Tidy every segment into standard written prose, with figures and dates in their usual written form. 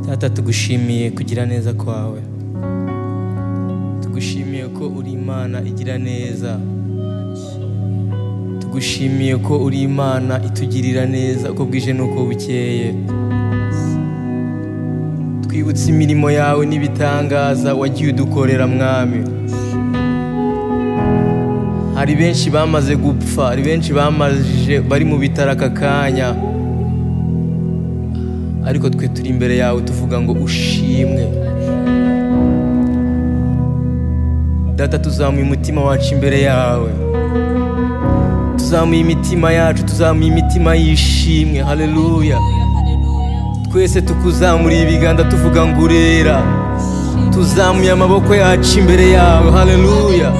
Data tugushimiye kugira neza kwawe, tugushimiye ko uri Imana igira neza, tugushimiye ko uri Imana itugirira neza uko bwije nuko bukeye. Twibutse imirimo yawe n'ibitangaza wagiye udukorera mwami. Hari benshi bamaze gupfa, hari benshi bari mu bitaro aka kanya, ariko twe turi imbere yawe tuvuga ngo ushimwe. Data tuzamuye umutima wacu imbere yawe, tuzamuye imitima yacu, tuzamuye imitima yishimwe. Haleluya. Twese tukuzamuriye ibiganza tuvuga ngo urera, tuzamuye amaboko yacu imbere yawe. Haleluya.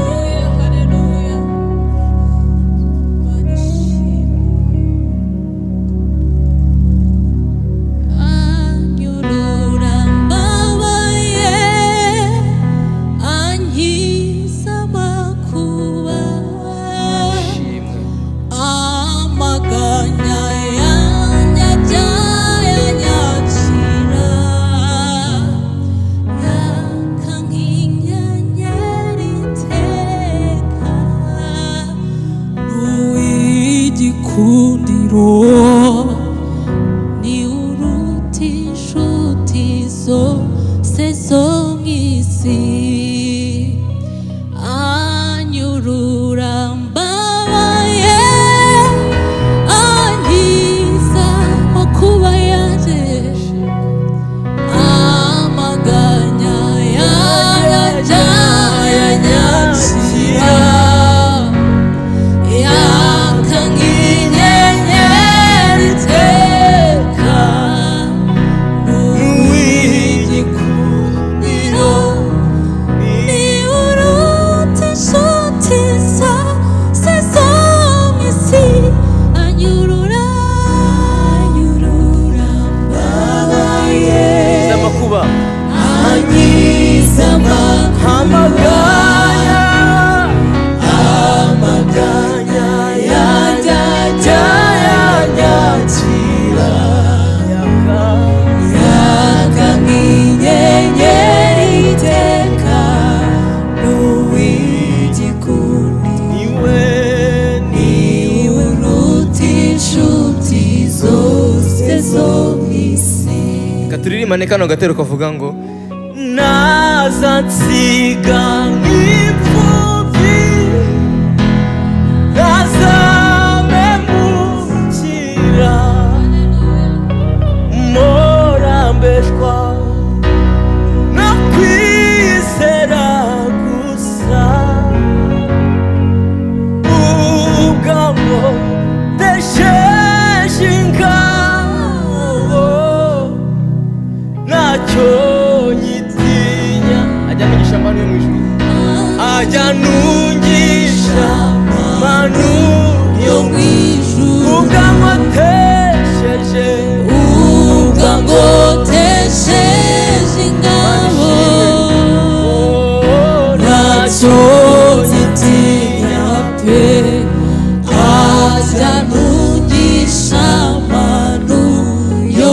Ni uruta inshuti zose zo mw'isi, anyurura mbabaye, ankiza makuba yanjye, amaganya yanjye yanyakira. Turirimane kano gatero kavuga ngo nazansiga nk'imfubyi, nazamemukira, morambeshwa no kwizera gusa, ubwabo desheje ingabo, ntacyo nyitinya. Ajya nungisha manu yo mu ijuru, ajya nungisha manu yo mu ijuru, ubwangotesheje ingabo, ntacyo nyitinya pe. Ajya nungisha manu yo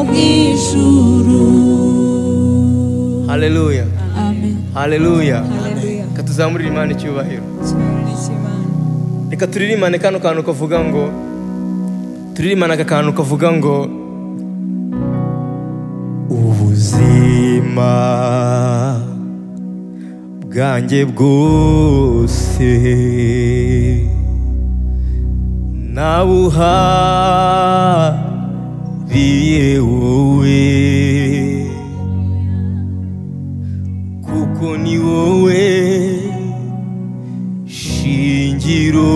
mu ijuru, Haleluya. Amen. Haleluya. Katuzamurira Imana icyubahiro. Reka turirimane kano kantu kavuga ngo, turirimane aka kantu kavuga ngo ubuzima bwanjye bwose nabuhariye wowe, kuko ni wowe shingiro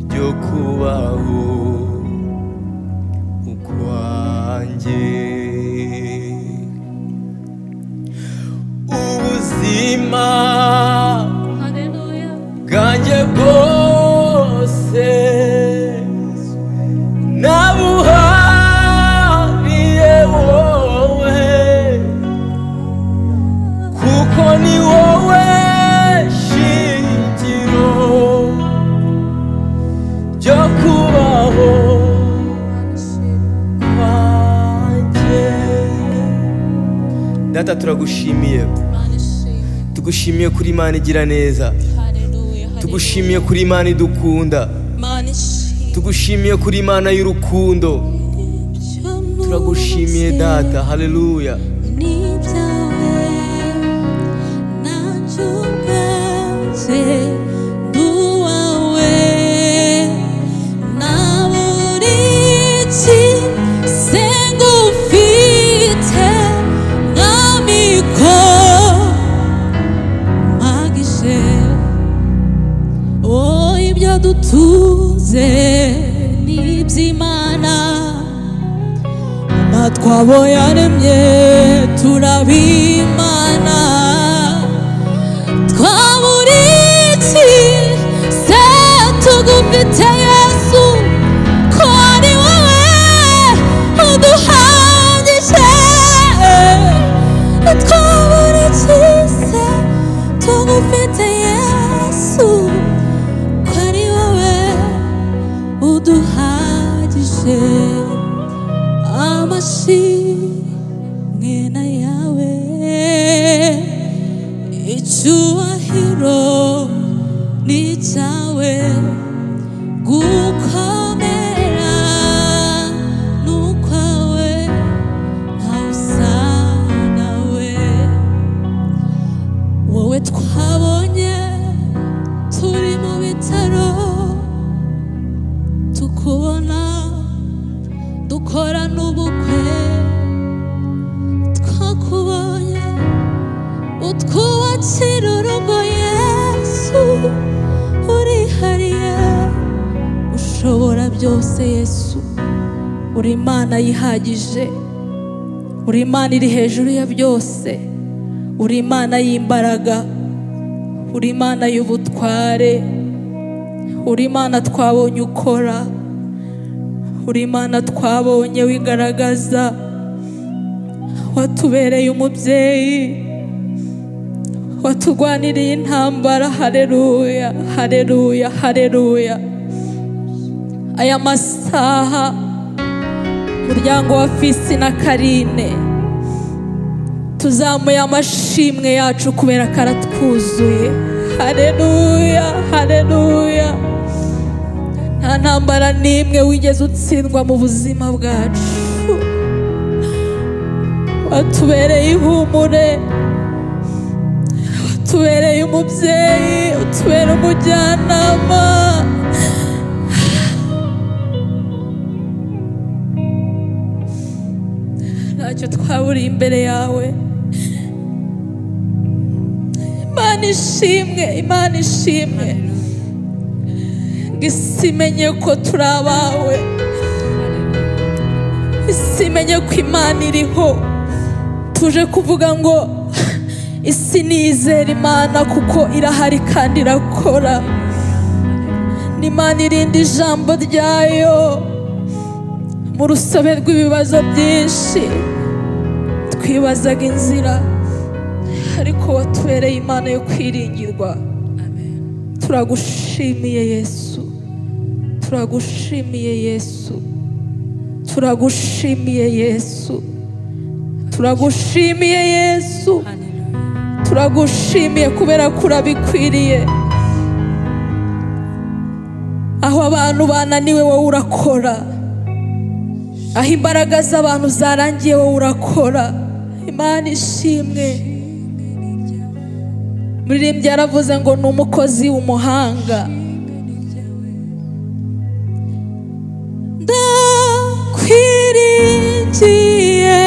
ryo kubaho ukwanjye. Ubuzima bwanjye bwose data turagushimiye, Imana ishimwe. tugushimiye kuri Imana igira neza, Haleluya, tugushimiye kuri Imana idukunda, Imana ishimwe. tugushimiye kuri Imana y'urukundo, turagushimiye data. Haleluya. Nibyawe ntacyo ubwaje nduwawe naburi iki sengufite nkamiko mpagije ibyo dutunze n'iby'Imana twabo yaremye turabimana twabura iki se tugufite Yesu ko ari wowe uduhagije twabura iki se tugufite Yesu ko ari wowe uduhagije amashimwe na yawe icyubahiro ni icyawe gukomera n'ukwawe ntawe usa nawe wowe twabonye turi mu bitaro tukubona dukora n'ubukwe twakubonye utwubakira urugo Yesu urihariye ushobora byose Yesu uri Imana yihagije uri Imana iri hejuru ya byose uri Imana y'imbaraga uri Imana y'ubutware uri Imana twabonye ukora uri Imana twabonye wigaragaza watubereye umubyeyi watugwaniriye intambara. Haleluya, haleluya, haleluya. Aya masaha umuryango wa Fisi na Karine tuzamuye amashimwe yacu kubera karatwuzuye. Haleluya, haleluya. nta ntambara n'imwe wigeze utsindwa mu buzima bwacu watubereye ihumure watubereye umubyeyi utubera umujyanama ntacyo twaburiye imbere yawe. Imana ishimwe, Imana ishimwe. Isi imenye ko turi abawe, isi imenye ko Imana iriho. Tuje kuvuga ngo isi nizera Imana kuko irahari kandi irakora. N'Imana irinda ijambo ryayo mu rusobe rw'ibibazo byinshi twibazaga inzira, ariko watubereye Imana yo kwiringirwa. Turagushimiye Yesu, turagushimiye Yesu, turagushimiye Yesu, turagushimiye Yesu, turagushimiye kubera ko urabikwiriye. Aho abantu bananiwe wowe urakora, aho imbaraga z'abantu zarangiye wowe urakora. Imana ishimwe. Muririmbyi yaravuze ngo ni umukozi w'umuhanga. Ndakwiringiye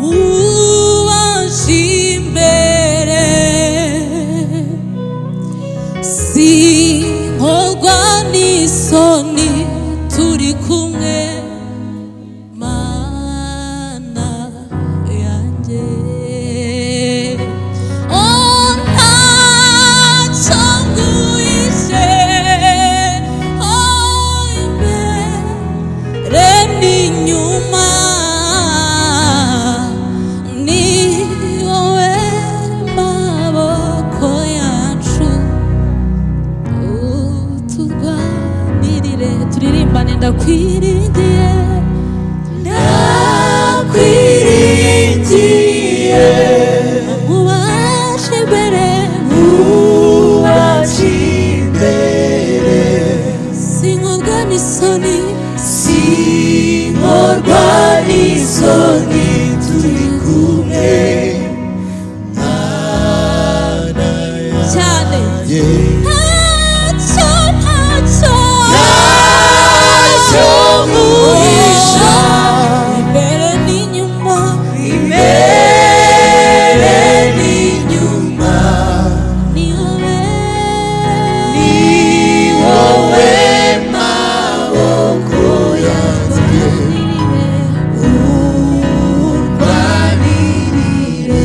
ubanje imbere, sinkorwa n'isoni turi kumwe Mana yanjye. Ndakwiringiye, ndakwiringiye ngiye ubashe imbere ubashe imbere sinkorwa n'isoni sinkorwa n'isoni turi kumwe Mana cyane yanjye ntacyo muhisha imbere n'inyuma imbere n'inyuma ni wowe ni wowe maboko yanjye urwanirire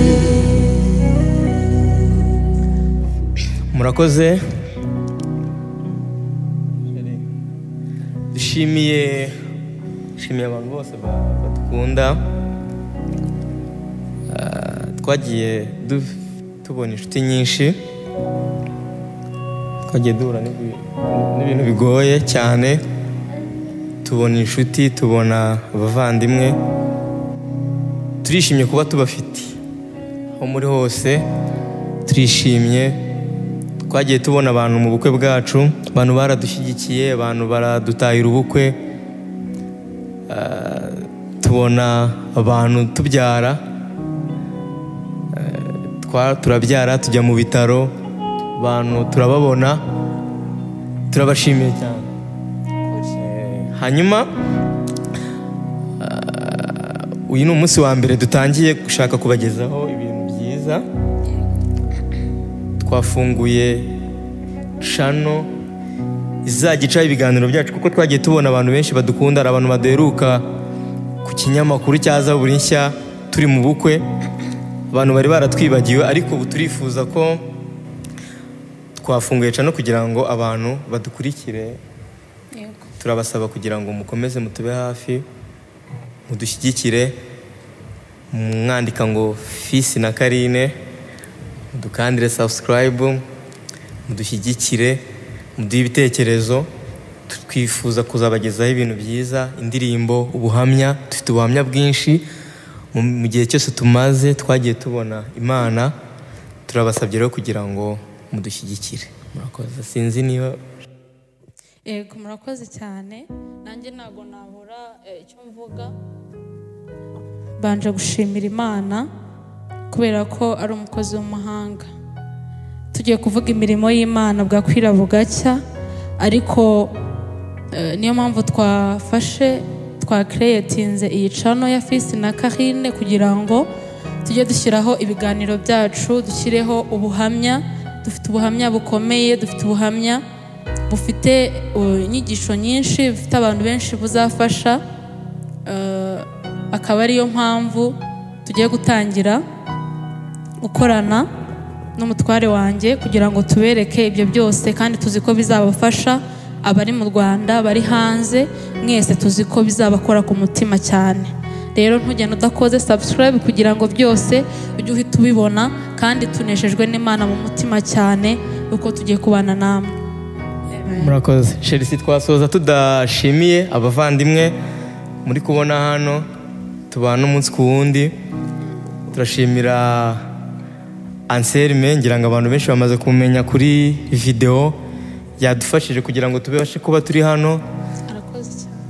murakoze dushimiye abantu bose badukunda twagiye tubona inshuti nyinshi twagiye duhura n'ibintu bigoye cyane tubona inshuti tubona abavandimwe turishimye kuba tubafite aho muri hose turishimye twagiye tubona abantu mu bukwe bwacu abantu baradushyigikiye abantu baradutahira ubukwe tubona abantu tubyara turabyara tujya mu bitaro abantu turababona turabashimiye cyane hanyuma uyu ni umunsi wa mbere dutangiye gushaka kubagezaho ibintu byiza twafunguye channel izajya icaho ibiganiro byacu kuko twagiye tubona abantu benshi badukunda ari abantu baderuka ku kinyamakuru cya Zaburi Nshya turi mu bukwe abantu bari baratwibagiwe ariko ubu turifuza ko twafunguye channel kugira ngo abantu badukurikire turabasaba kugira ngo mukomeze mutube hafi mudushyigikire mwandika ngo Fils na Karine mudukandire subscribe mudushyigikire muduhe ibitekerezo twifuza kuzabagezaho ibintu byiza indirimbo ubuhamya dufite ubuhamya bwinshi mu gihe cyose tumaze twagiye tubona Imana turabasabye rero kugira ngo mudushyigikire murakoze sinzi niba yego murakoze cyane nanjye ntabwo nabura icyo mvuga banje gushimira Imana kubera ko ari umukozi w'umuhanga tugiye kuvuga imirimo y'Imana bwakwira bugacya ariko niyo mpamvu twakereyetinze iyi channel ya Fils na Karine kugira ngo tujye dushyiraho ibiganiro byacu dushyireho ubuhamya dufite ubuhamya bukomeye dufite ubuhamya bufite inyigisho nyinshi bufite abantu benshi buzafasha akaba ariyo mpamvu tugiye gutangira gukorana n'umutware wanjye kugira ngo tubereke ibyo byose kandi tuzi ko bizabafasha abari mu Rwanda bari hanze mwese tuzi ko bizabakora ku mutima cyane rero ntugende udakoze subscribe kugira ngo byose ujye uhita ubibona kandi tuneshejwe n'Imana mu mutima cyane uko tugiye kubana namwe murakoze Chelsea twasoza tudashimiye abavandimwe muri kubona hano tubana umunsi ku wundi turashimira Anselme ngira ngo abantu benshi bamaze kumenya kuri video yadufashije kugira ngo tubashe kuba turi hano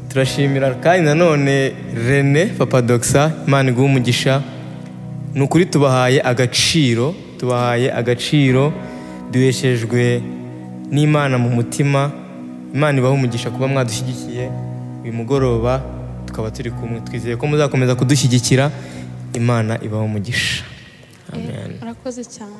turashimira kandi nanone Rene Papa Doxa Imana iguhe umugisha ni ukuri tubahaye agaciro duheshejwe n'Imana mu mutima Imana ibahe umugisha kuba mwadushyigikiye uyu mugoroba tukaba turi kumwe twizeye ko muzakomeza kudushyigikira Imana ibahe umugisha amen murakoze cyane